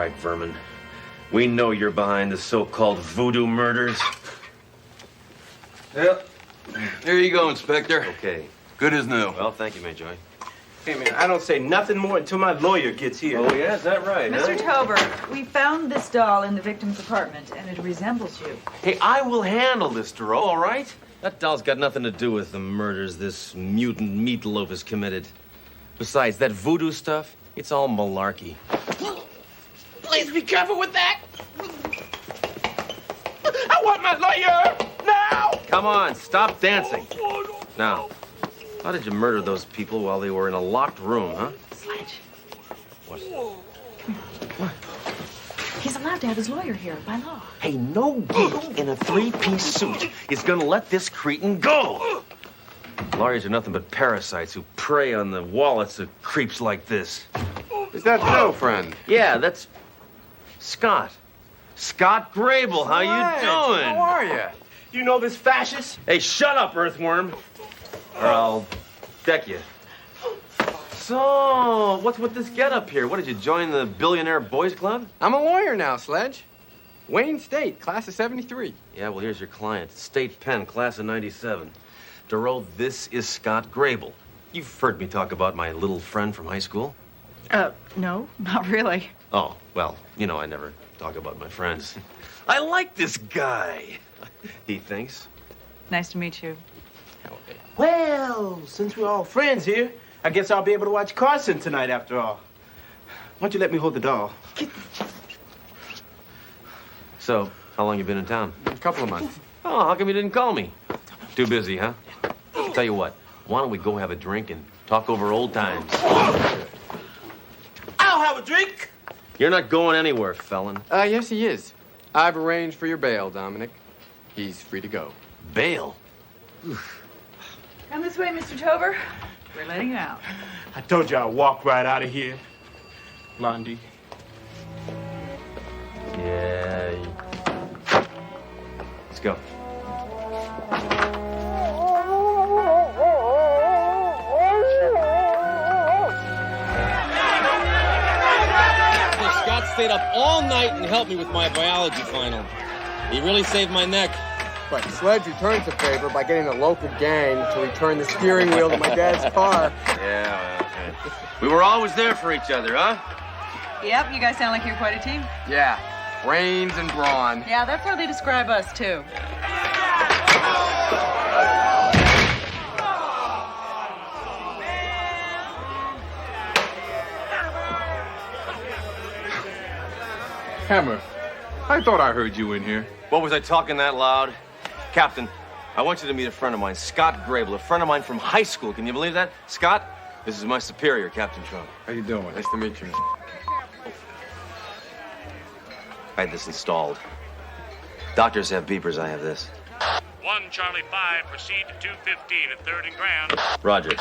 right, vermin. We know you're behind the so-called voodoo murders. Yep. Here you go, Inspector. Okay. Good as new. Well, thank you, Major. Hey, man, I don't say nothing more until my lawyer gets here. Oh, yeah? Is that right, Mr. Tober, we found this doll in the victim's apartment, and it resembles you. Hey, I will handle this, Duro, all right? That doll's got nothing to do with the murders this mutant meatloaf has committed. Besides, that voodoo stuff, it's all malarkey. Please be careful with that. I want my lawyer now. Come on, stop dancing. Now, how did you murder those people while they were in a locked room, huh? Sledge. What? What? He's allowed to have his lawyer here by law. Hey, no geek in a three-piece suit is gonna let this cretin go. Lawyers are nothing but parasites who prey on the wallets of creeps like this. Is that so, friend? Yeah, that's Scott. Scott Grable, how you doing? How are you? You know this fascist? Hey, shut up, earthworm, or I'll deck you. So, what's with this getup here? What, did you join the Billionaire Boys Club? I'm a lawyer now, Sledge. Wayne State, class of 73. Yeah, well, here's your client. State Penn, class of 97. Duro, this is Scott Grable. You've heard me talk about my little friend from high school? No, not really. Oh, well, you know, I never talk about my friends. I like this guy, he thinks. Nice to meet you. Well, since we're all friends here, I guess I'll be able to watch Carson tonight after all. Why don't you let me hold the doll? So, how long you been in town? A couple of months. Oh, how come you didn't call me? Too busy, huh? Tell you what, why don't we go have a drink and talk over old times? I'll have a drink. You're not going anywhere, felon. Yes, he is. I've arranged for your bail, Dominic. He's free to go. Bail? Come this way, Mr. Tober. We're letting you out. I told you I'd walk right out of here, Blondie. Yeah. Let's go. Scott stayed up all night and helped me with my biology final. He really saved my neck. But Sledge returns the favor by getting a local gang to return the steering wheel to my dad's car. Yeah, well, we were always there for each other, huh? Yep, you guys sound like you're quite a team. Yeah, brains and brawn. Yeah, that's how they describe us, too. Hammer, I thought I heard you in here. What, was I talking that loud? Captain, I want you to meet a friend of mine, Scott Grable, a friend of mine from high school. Can you believe that? Scott, this is my superior, Captain Trump. How you doing? Nice to meet you. I had this installed. Doctors have beepers, I have this. 1 Charlie 5, proceed to 215 at 3rd and Grand. Roger.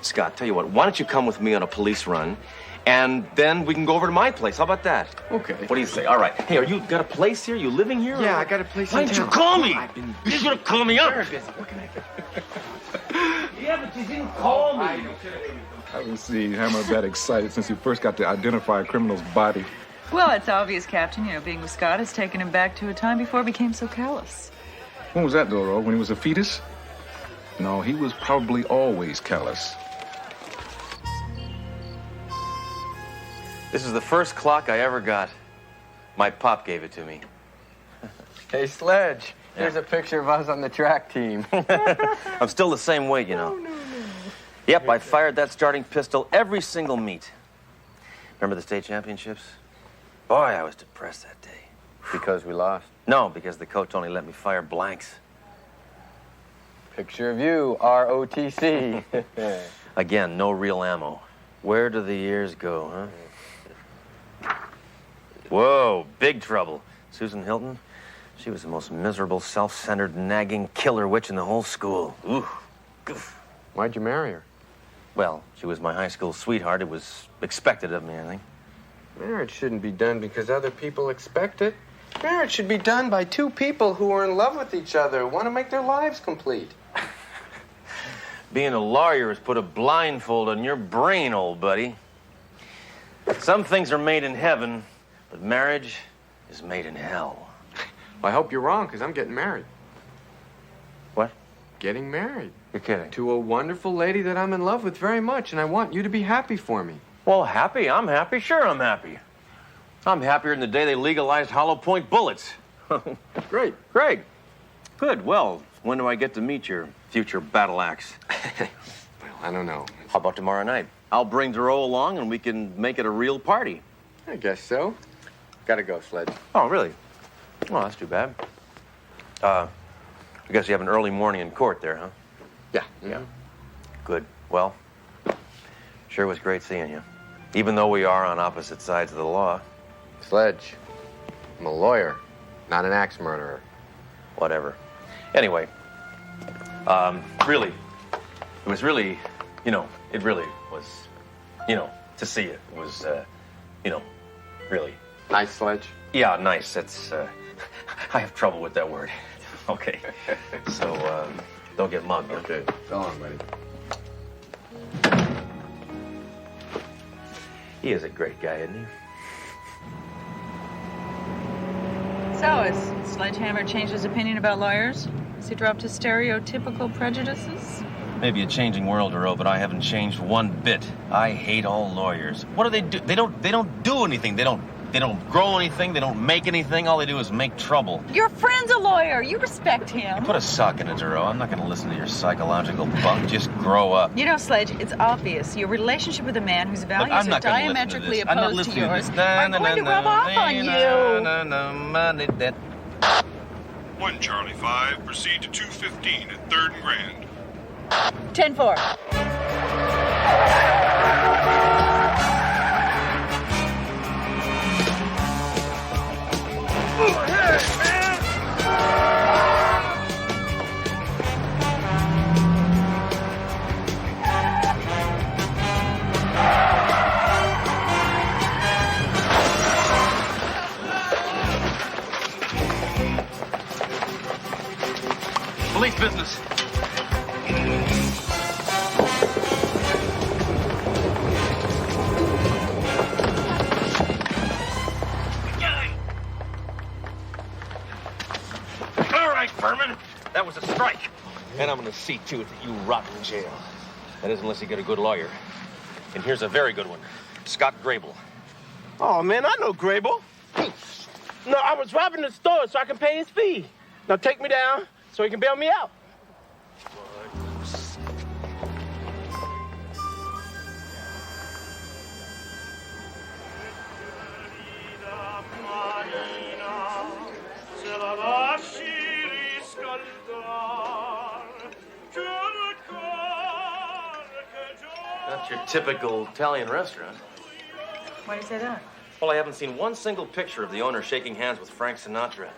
Scott, tell you what, why don't you come with me on a police run, and then we can go over to my place. How about that? Okay. What do you say? All right. Hey, are you got a place here? You living here? Yeah, or... I got a place Why in didn't you town. call me? I've been You should have called me up. very busy. What can I do? Yeah, but you didn't call me. I haven't seen Hammer that excited since he first got to identify a criminal's body. Well, it's obvious, Captain. You know, being with Scott has taken him back to a time before he became so callous. When was that, Doro? When he was a fetus? No, he was probably always callous. This is the first clock I ever got. My pop gave it to me. Hey, Sledge, here's a picture of us on the track team. I'm still the same weight, you know. Yep, I fired that starting pistol every single meet. Remember the state championships? Boy, I was depressed that day. Because we lost. No, because the coach only let me fire blanks. Picture of you, ROTC. Again, no real ammo. Where do the years go, huh? Whoa, big trouble. Susan Hilton, she was the most miserable, self-centered, nagging killer witch in the whole school. Ooh. Goof. Why'd you marry her? Well, she was my high school sweetheart. It was expected of me, I think. Marriage shouldn't be done because other people expect it. Marriage should be done by two people who are in love with each other, want to make their lives complete. Being a lawyer has put a blindfold on your brain, old buddy. Some things are made in heaven, But marriage is made in hell. Well, I hope you're wrong, because I'm getting married. What? Getting married. You're kidding. To a wonderful lady that I'm in love with very much, and I want you to be happy for me. Well, happy? I'm happy. Sure, I'm happy. I'm happier than the day they legalized hollow point bullets. Great. Great. Good. Well, when do I get to meet your future battle axe? Well, I don't know. How about tomorrow night? I'll bring Duro along and we can make it a real party. I guess so. Gotta go, Sledge. Oh, really? Oh, that's too bad. I guess you have an early morning in court there, huh? Yeah. Yeah. Good. Well, sure was great seeing you. Even though we are on opposite sides of the law. Sledge, I'm a lawyer, not an axe murderer. Whatever. Anyway, really, it was really, it really was, to see it was, really. Nice, Sledge. Yeah, nice. That's, I have trouble with that word. Okay. So, don't get mugged. Okay. So long, buddy. He is a great guy, isn't he? So, has Sledge Hammer changed his opinion about lawyers? Has he dropped his stereotypical prejudices? Maybe a changing world, Duro, but I haven't changed one bit. I hate all lawyers. What do they do? They don't do anything. They don't grow anything. They don't make anything. All they do is make trouble. Your friend's a lawyer. You respect him. Put a sock in it, Duro. I'm not going to listen to your psychological bunk. Just grow up. You know, Sledge, it's obvious your relationship with a man whose values I'm are not gonna listen to diametrically this. I'm not opposed to listening to yours this. are going to rub off on you. 1 Charlie 5, proceed to 215 at 3rd and Grand. 10-4. Police business. All right, Furman. That was a strike. And I'm going to see to it that you rot in jail. That is, unless you get a good lawyer. And here's a very good one. Scott Grable. Oh, man, I know Grable. No, I was robbing the store so I can pay his fee. Now take me down so he can bail me out. That's your typical Italian restaurant. Why do you say that? Well, I haven't seen one single picture of the owner shaking hands with Frank Sinatra.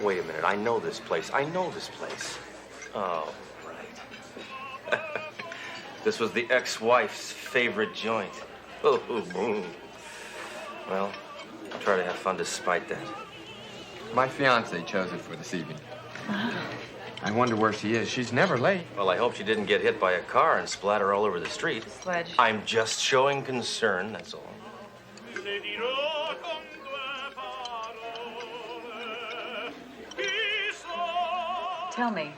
Wait a minute. I know this place. Oh, right. This was the ex-wife's favorite joint. Oh, well, I'll try to have fun despite that. My fiance chose it for this evening. I wonder where she is. She's never late. Well, I hope she didn't get hit by a car and splatter all over the street. Sledge. I'm just showing concern, that's all. Tell me,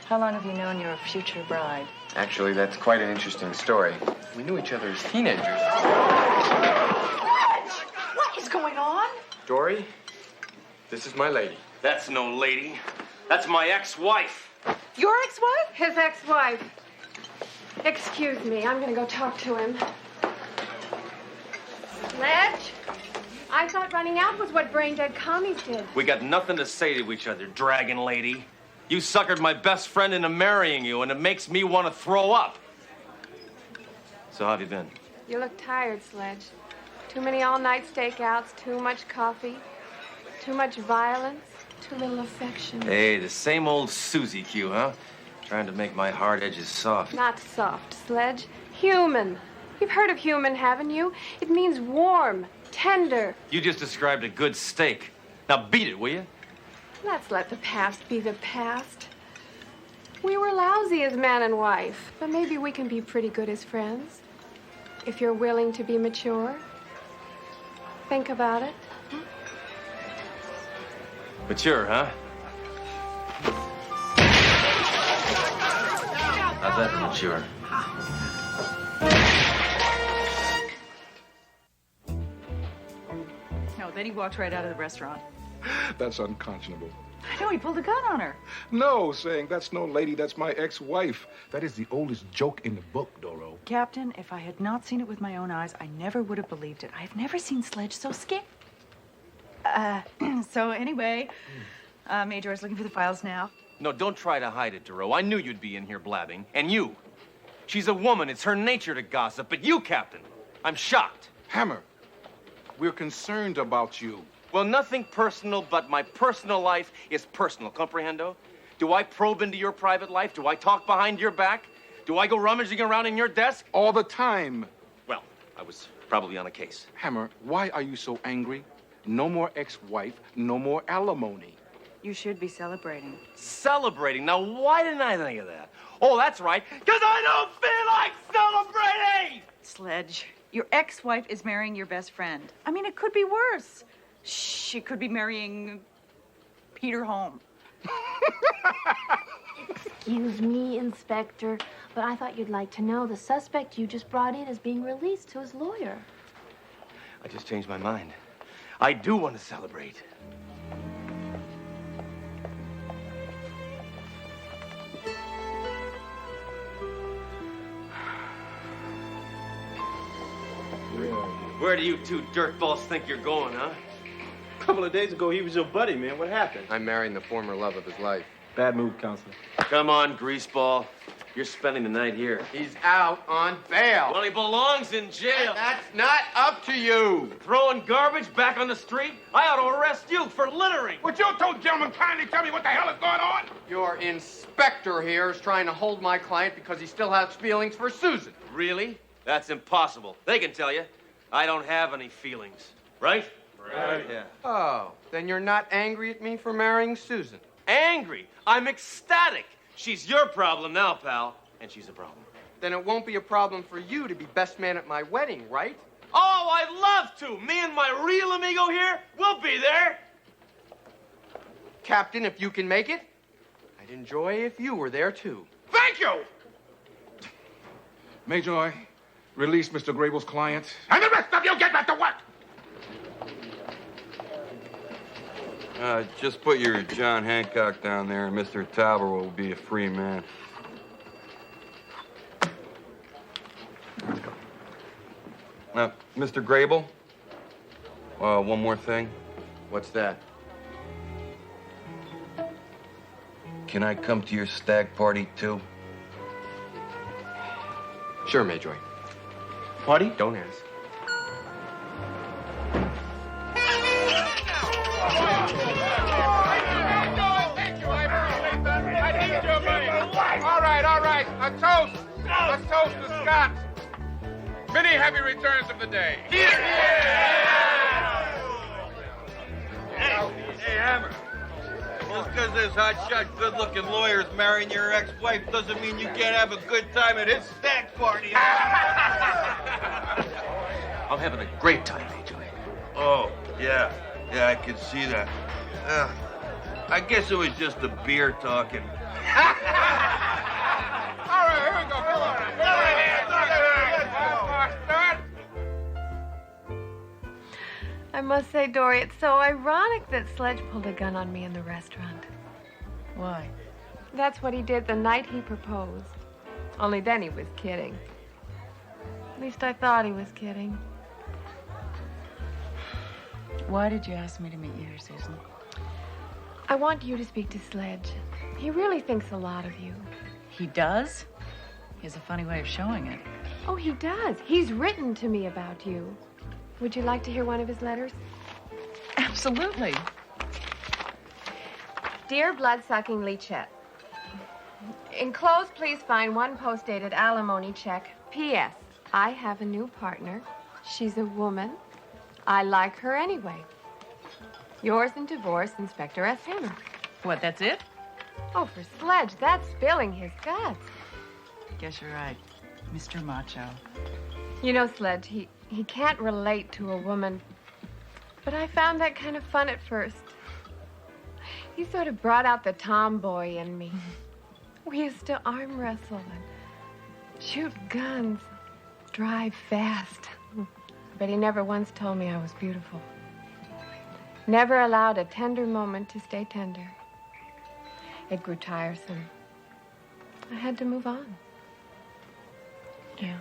how long have you known your future bride? Actually, that's quite an interesting story. We knew each other as teenagers. What is going on? Dory, this is my lady. That's no lady. That's my ex-wife. Your ex-wife? His ex-wife. Excuse me, I'm gonna go talk to him. Sledge? I thought running out was what brain-dead commies did. We got nothing to say to each other, dragon lady. You suckered my best friend into marrying you, and it makes me want to throw up. So how have you been? You look tired, Sledge. Too many all-night stakeouts, too much coffee, too much violence, too little affection. Hey, the same old Susie Q, huh? Trying to make my hard edges soft. Not soft, Sledge. Human. You've heard of human, haven't you? It means warm, tender. You just described a good steak. Now beat it, will you? Let's let the past be the past. We were lousy as man and wife, but maybe we can be pretty good as friends. If you're willing to be mature. Think about it. Mature, huh? How's that for mature? No, then he walked right out of the restaurant. That's unconscionable. I know, he pulled a gun on her. No, saying that's no lady, that's my ex-wife. That is the oldest joke in the book, Doro. Captain, if I had not seen it with my own eyes, I never would have believed it. I've never seen Sledge so scared. So anyway, Major is looking for the files now. No, don't try to hide it, Duro. I knew you'd be in here blabbing. And you. She's a woman. It's her nature to gossip. But you, Captain, I'm shocked. Hammer, we're concerned about you. Well, nothing personal, but my personal life is personal, comprehendo? Do I probe into your private life? Do I talk behind your back? Do I go rummaging around in your desk? All the time. Well, I was probably on a case. Hammer, why are you so angry? No more ex-wife, no more alimony. You should be celebrating. Celebrating? Now, why didn't I think of that? Oh, that's right, because I don't feel like celebrating! Sledge, your ex-wife is marrying your best friend. I mean, it could be worse. She could be marrying Peter Holm. Excuse me, Inspector, but I thought you'd like to know the suspect you just brought in is being released to his lawyer. I just changed my mind. I do want to celebrate. Where do you two dirtballs think you're going, huh? A couple of days ago, he was your buddy, man. What happened? I'm marrying the former love of his life. Bad move, Counselor. Come on, greaseball. You're spending the night here. He's out on bail. Well, he belongs in jail. That's not up to you. Throwing garbage back on the street? I ought to arrest you for littering. Would you two gentlemen kindly tell me what the hell is going on? Your inspector here is trying to hold my client because he still has feelings for Susan. Really? That's impossible. They can tell you. I don't have any feelings. Right? Right. Yeah. Oh, then you're not angry at me for marrying Susan. Angry. I'm ecstatic. She's your problem now, pal. And she's a problem. Then it won't be a problem for you to be best man at my wedding, right? Oh, I'd love to. Me and my real amigo here, we'll be there. Captain, if you can make it, I'd enjoy if you were there, too. Thank you! Major, release Mr. Grable's client. And the rest of you get back to work! Just put your John Hancock down there, and Mr. Talbot will be a free man. Now, Mr. Grable, one more thing. What's that? Can I come to your stag party, too? Sure, Major. Party? Don't ask. All right. A toast. Let's toast to Scott. Many happy returns of the day. Hey, Hammer. Just because there's hotshot, good-looking lawyers marrying your ex-wife doesn't mean you can't have a good time at his stag party. I'm having a great time, Major. Oh, yeah. Yeah, I can see that. I guess it was just the beer talking. All right, here we go. All right. I must say, Dory, it's so ironic that Sledge pulled a gun on me in the restaurant. Why? That's what he did the night he proposed. Only then he was kidding. At least I thought he was kidding. Why did you ask me to meet you here, Susan? I want you to speak to Sledge. He really thinks a lot of you. He does? He has a funny way of showing it. Oh, he does. He's written to me about you. Would you like to hear one of his letters? Absolutely. Dear blood-sucking Leachette, enclosed, please find one post-dated alimony check. P.S. I have a new partner. She's a woman. I like her anyway. Yours in divorce, Inspector S. Hammer. What, that's it? Oh, for Sledge, that's spilling his guts. Guess you're right. Mr. Macho. You know, Sledge, he can't relate to a woman But I found that kind of fun at first. He sort of brought out the tomboy in me. We used to arm wrestle and shoot guns, drive fast. But he never once told me I was beautiful. Never allowed a tender moment to stay tender. It grew tiresome. I had to move on. Yeah.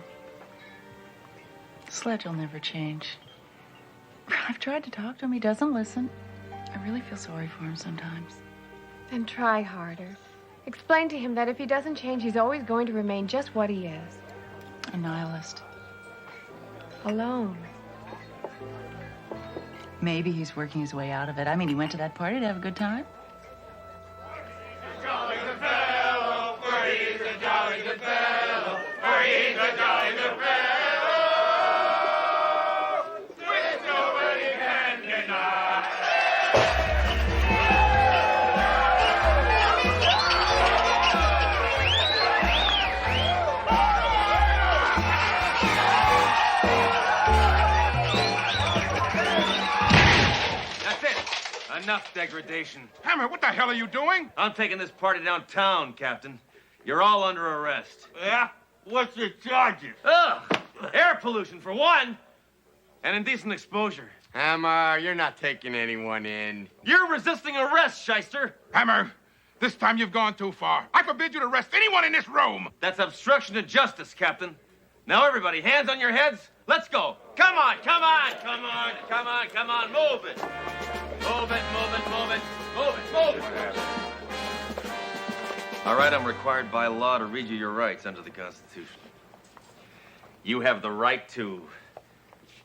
Sledge will never change. I've tried to talk to him. He doesn't listen. I really feel sorry for him sometimes. Then try harder. Explain to him that if he doesn't change, he's always going to remain just what he is. A nihilist. Alone. Maybe he's working his way out of it. I mean, he went to that party to have a good time. Jolly good fellow, where he's a jolly good fellow, where he's a jolly good fellow, which nobody can deny. That's it. Enough degradation. Hammer, what the hell are you doing? I'm taking this party downtown, Captain. You're all under arrest. Yeah? What's the charges? Ugh! Air pollution, for one, and indecent exposure. Hammer, you're not taking anyone in. You're resisting arrest, shyster. Hammer, this time you've gone too far. I forbid you to arrest anyone in this room. That's obstruction of justice, Captain. Now, everybody, hands on your heads. Let's go. Come on, come on, come on, come on, come on. Move it. Move it, move it, move it, move it, move it. All right, I'm required by law to read you your rights under the Constitution. You have the right to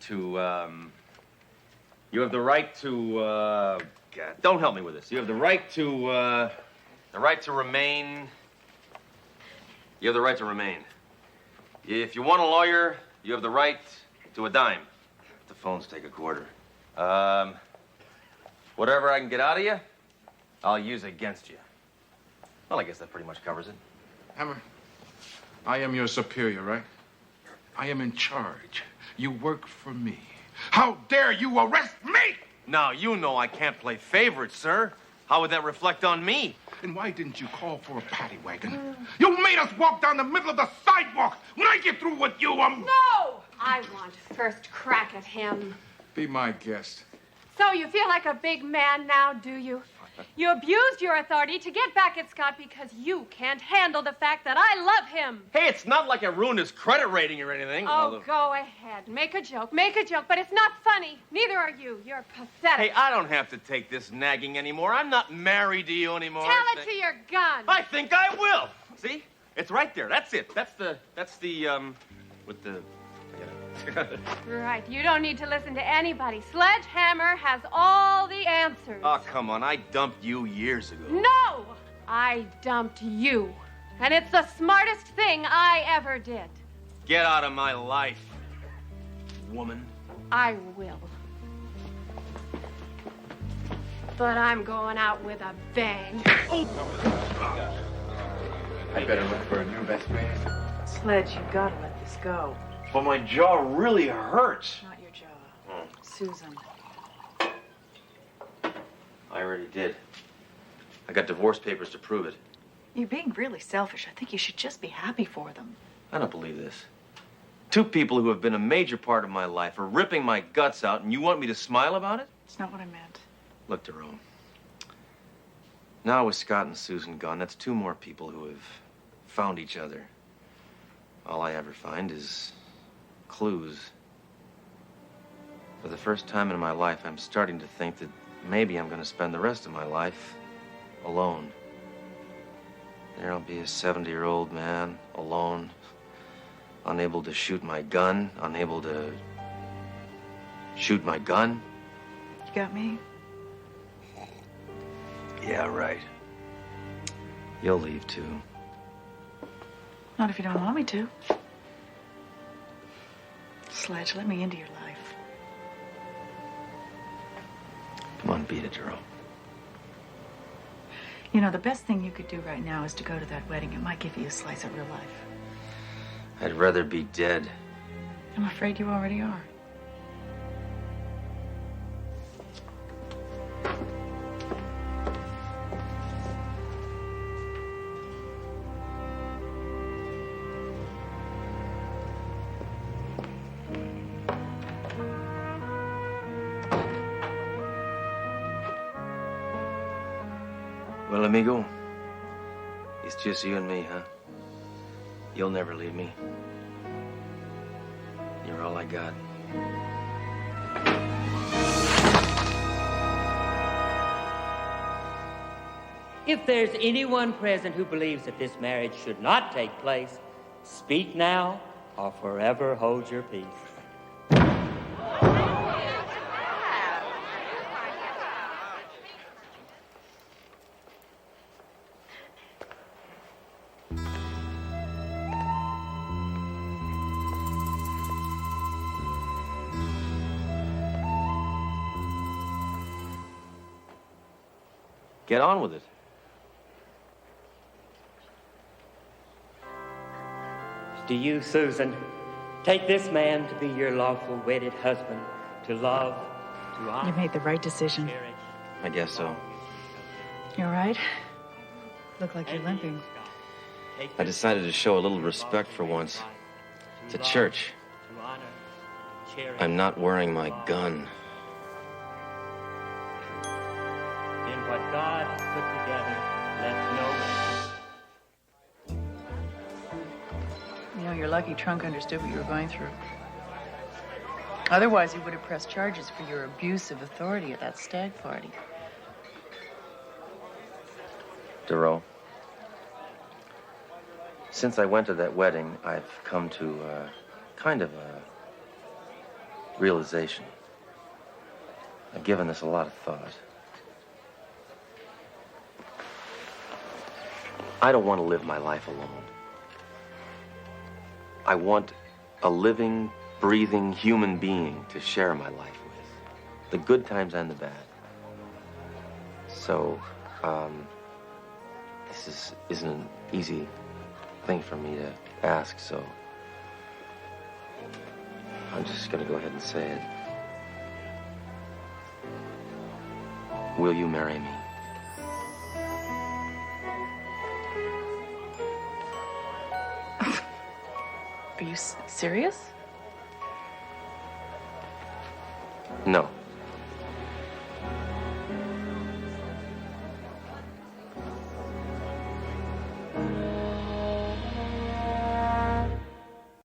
God, don't help me with this. You have the right to remain. You have the right to remain. If you want a lawyer, you have the right to a dime. The phones take a quarter. Whatever I can get out of you, I'll use against you. Well, I guess that pretty much covers it. Hammer, I am your superior, right? I am in charge. You work for me. How dare you arrest me? Now, you know I can't play favorites, sir. How would that reflect on me? And why didn't you call for a paddy wagon? You made us walk down the middle of the sidewalk. When I get through with you, No! I want first crack at him. Be my guest. So you feel like a big man now, do you? You abused your authority to get back at Scott because you can't handle the fact that I love him. Hey, it's not like I ruined his credit rating or anything. Oh, go ahead. Make a joke, but it's not funny. Neither are you. You're pathetic. Hey, I don't have to take this nagging anymore. I'm not married to you anymore. Tell it to your gun. I think I will. See? It's right there. That's it. That's the, with the... Right. You don't need to listen to anybody. Sledge Hammer has all the answers. Oh, come on. I dumped you years ago. No! I dumped you. And it's the smartest thing I ever did. Get out of my life, woman. I will. But I'm going out with a bang. I better look for a new best man. Sledge, you've got to let this go. But my jaw really hurts. Not your jaw. Susan. I already did. I got divorce papers to prove it. You're being really selfish. I think you should just be happy for them. I don't believe this. Two people who have been a major part of my life are ripping my guts out, and you want me to smile about it? It's not what I meant. Look, Jerome. Now with Scott and Susan gone, that's two more people who have found each other. All I ever find is clues. For the first time in my life, I'm starting to think that maybe I'm going to spend the rest of my life alone. There I'll be a 70-year-old man, alone, unable to shoot my gun, unable to shoot my gun. You got me? Yeah, right. You'll leave, too. Not if you don't want me to. Sledge, let me into your life. Come on, beat it, Jerome. You know, the best thing you could do right now is to go to that wedding. It might give you a slice of real life. I'd rather be dead. I'm afraid you already are. amigo? It's just you and me, huh? You'll never leave me. You're all I got. If there's anyone present who believes that this marriage should not take place, speak now or forever hold your peace. Get on with it. Do you, Susan, take this man to be your lawful wedded husband, to love, to honor? You made the right decision. I guess so. You all right? Look like you're limping. I decided to show a little respect for once. To church. I'm not wearing my gun. In what God has put together, let no man. You know, your lucky trunk understood what you were going through. Otherwise, he would have pressed charges for your abuse of authority at that stag party. Duro, since I went to that wedding, I've come to kind of a realization. I've given this a lot of thought. I don't want to live my life alone. I want a living, breathing human being to share my life with. The good times and the bad. So, this isn't an easy thing for me to ask, so I'm just gonna go ahead and say it. Will you marry me? Are you serious? No.